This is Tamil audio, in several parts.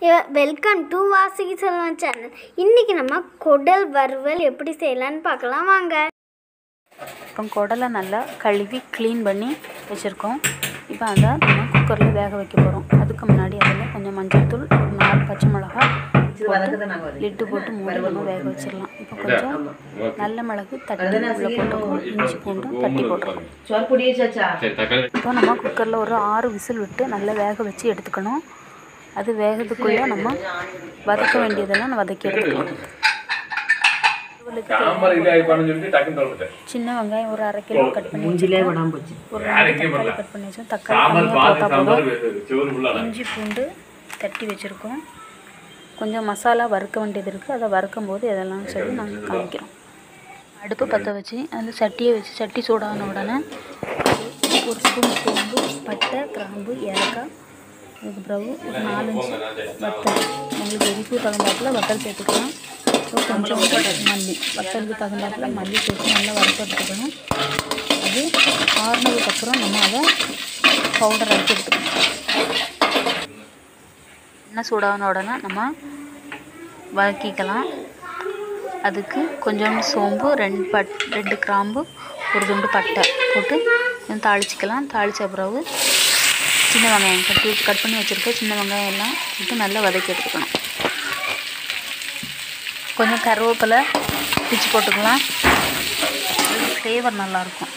Welcome to Vasuki Selvan channel. இன்றைக்கி நம்ம குடல் வறுவல் எப்படி செய்யலான்னு பார்க்கலாம் வாங்க. இப்போ குடலை நல்லா கழுவி க்ளீன் பண்ணி வச்சுருக்கோம். இப்போ அதை நம்ம குக்கரில் வேக வைக்க போகிறோம். அதுக்கு முன்னாடி அதில் கொஞ்சம் மஞ்சள் தூள், 4 பச்சை மிளகா லிட்டு போட்டு மூணு வேக வச்சிடலாம். இப்போ கொஞ்சம் நல்ல மிளகு தட்டி உள்ளே போட்டுக்கணும், இஞ்சி பூண்டும் தட்டி போட்டுருக்கோம். இப்போ நம்ம குக்கரில் ஒரு 6 விசில் விட்டு நல்லா வேக வச்சு எடுத்துக்கணும். அது வேகிறதுக்குள்ளே நம்ம வதக்க வேண்டியதெல்லாம் வதக்கி எடுத்துக்கலாம். சின்ன வெங்காயம் ஒரு 1/2 கிலோ கட் பண்ணி வச்சுருக்கோம். ஒரு 2 தக்காளி கட் பண்ணி வச்சோம். தக்காளி போட்டால் போதும். இஞ்சி பூண்டு தட்டி வச்சுருக்கோம். கொஞ்சம் மசாலா வறுக்க வேண்டியது இருக்குது. அதை வறுக்கும் போது இதெல்லாம் சொல்லி நாங்கள் காமிக்கிறோம். அடுப்பு பற்ற வச்சு அந்த சட்டியை வச்சு சட்டி சூடான உடனே ஒரு ஸ்பூன் சோம்பு, பட்டை, கிராம்பு, ஏலக்காய், அதுக்கு பிறகு ஒரு 4-5 வத்தல், உங்களுக்கு எரிப்பு தகுந்தாப்பில் வத்தல் சேர்த்துக்கலாம். கொஞ்சம் மல்லி, வத்தலுக்கு தகுந்தாப்பில் மல்லி சேர்த்து நல்லா வறுத்து எடுத்துக்கணும். அது ஆறுனதுக்கப்புறம் நம்ம அதை பவுடர் அரைச்சி எடுத்துக்கணும். எண்ணெய் சூடான உடனே நம்ம வதக்கிக்கலாம். அதுக்கு கொஞ்சோண்டு சோம்பு, 2 கிராம்பு, ஒரு துண்டு பட்டை போட்டு கொஞ்சம் தாளிச்சிக்கலாம். தாளித்த பிறகு சின்ன வெங்காயம் கட் பண்ணி வச்சுருக்க சின்ன வெங்காயம் எல்லாம் போட்டு நல்லா வதக்கி எடுத்துக்கணும். கொஞ்சம் கருவேப்பிலை பிச்சு போட்டுக்கலாம். ஃப்ளேவர் நல்லாயிருக்கும்.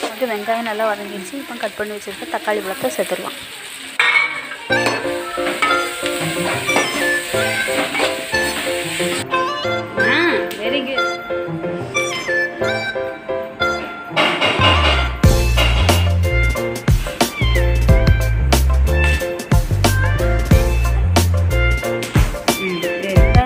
வந்து வெங்காயம் நல்லா வதங்கிடுச்சு. இப்போ கட் பண்ணி வச்சுருக்க தக்காளி பழத்தை சேர்த்துடலாம். Very good.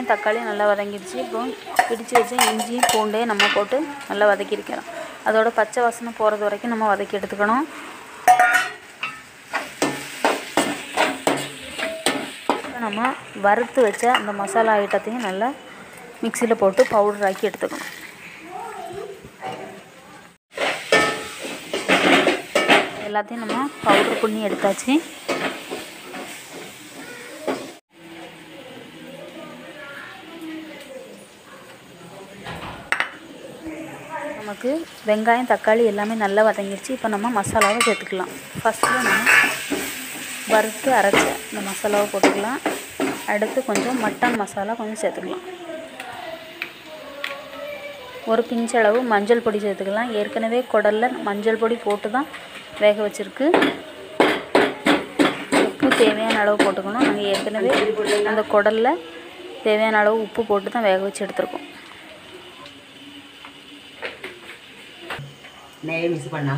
தக்காளி நல்லா வதங்கிடுச்சு. இப்போ பிடிச்சி வச்ச இஞ்சி பூண்டே நம்ம போட்டு நல்லா வதக்கியிருக்கலாம். அதோட பச்சை வாசனை போகிறது வரைக்கும் நம்ம வதக்கி எடுத்துக்கணும். நம்ம வறுத்து வச்ச அந்த மசாலா ஐட்டத்தையும் நல்லா மிக்சியில் போட்டு பவுடர் ஆக்கி எடுத்துக்கணும். எல்லாத்தையும் நம்ம பவுடர் பண்ணி எடுத்தாச்சு. நமக்கு வெங்காயம் தக்காளி எல்லாமே நல்லா வதங்கிடுச்சு. இப்போ நம்ம மசாலாவை சேர்த்துக்கலாம். ஃபஸ்ட்டில் நம்ம வறுத்து அரைச்ச இந்த மசாலாவை போட்டுக்கலாம். அடுத்து கொஞ்சம் மட்டன் மசாலா கொஞ்சம் சேர்த்துக்கலாம். ஒரு பிஞ்சளவு மஞ்சள் பொடி சேர்த்துக்கலாம். ஏற்கனவே குடலில் மஞ்சள் பொடி போட்டு தான் வேக வச்சுருக்கு. உப்பு தேவையான அளவு போட்டுக்கணும். நாங்கள் ஏற்கனவே அந்த குடலில் தேவையான அளவு உப்பு போட்டு தான் வேக வச்சு எடுத்துருக்கோம்.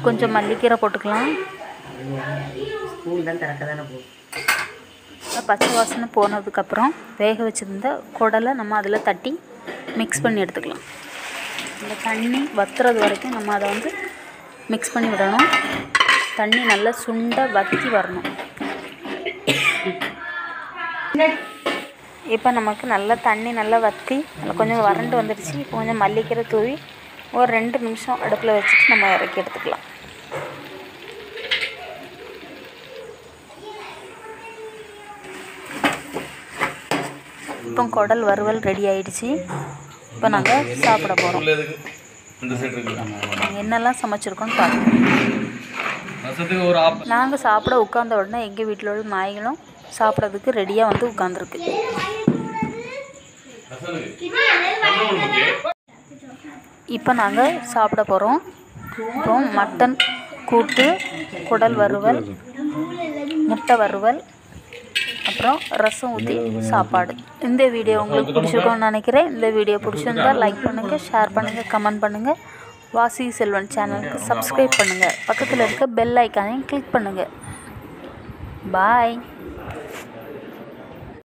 கொஞ்சம் மல்லிக்கீரை போட்டுக்கலாம். பச்சை வாசனை போனதுக்கப்புறம் வேக வச்சுருந்த குடலை நம்ம அதில் தட்டி மிக்ஸ் பண்ணி எடுத்துக்கலாம். இந்த தண்ணி வத்துறது வரைக்கும் நம்ம அதை வந்து மிக்ஸ் பண்ணி விடணும். தண்ணி நல்லா சுண்ட வற்றி வரணும். இப்போ நமக்கு நல்லா தண்ணி நல்லா வற்றி கொஞ்சம் வறண்டு வந்துடுச்சு. இப்போ கொஞ்சம் மல்லிக்கீரை தூவி ஒரு 2 நிமிஷம் அடுப்பில் வச்சுட்டு நம்ம இறக்கி எடுத்துக்கலாம். இப்போ குடல் வறுவல் ரெடி ஆயிடுச்சு. இப்போ நாங்கள் சாப்பிட போகிறோம். நாங்கள் என்னெல்லாம் சமைச்சிருக்கோன்னு பார்க்கணும். நாங்கள் சாப்பிட உட்கார்ந்த உடனே எங்கள் வீட்டில் உள்ள நாய்களும் சாப்பிட்றதுக்கு ரெடியாக வந்து உட்காந்துருக்கு. இப்போ நாங்கள் சாப்பிட போகிறோம். இப்போ மட்டன் கூட்டு, குடல் வறுவல், முட்டை வறுவல், அப்புறம் ரசம் ஊற்றி சாப்பாடு. இந்த வீடியோ உங்களுக்கு பிடிச்சிருக்கோன்னு நினைக்கிறேன். இந்த வீடியோ பிடிச்சிருந்தால் லைக் பண்ணுங்கள், ஷேர் பண்ணுங்கள், கமெண்ட் பண்ணுங்கள். வாசுகி செல்வன் சேனலுக்கு சப்ஸ்கிரைப் பண்ணுங்கள். பக்கத்தில் இருக்க பெல் ஐக்கானையும் கிளிக் பண்ணுங்கள். பாய்.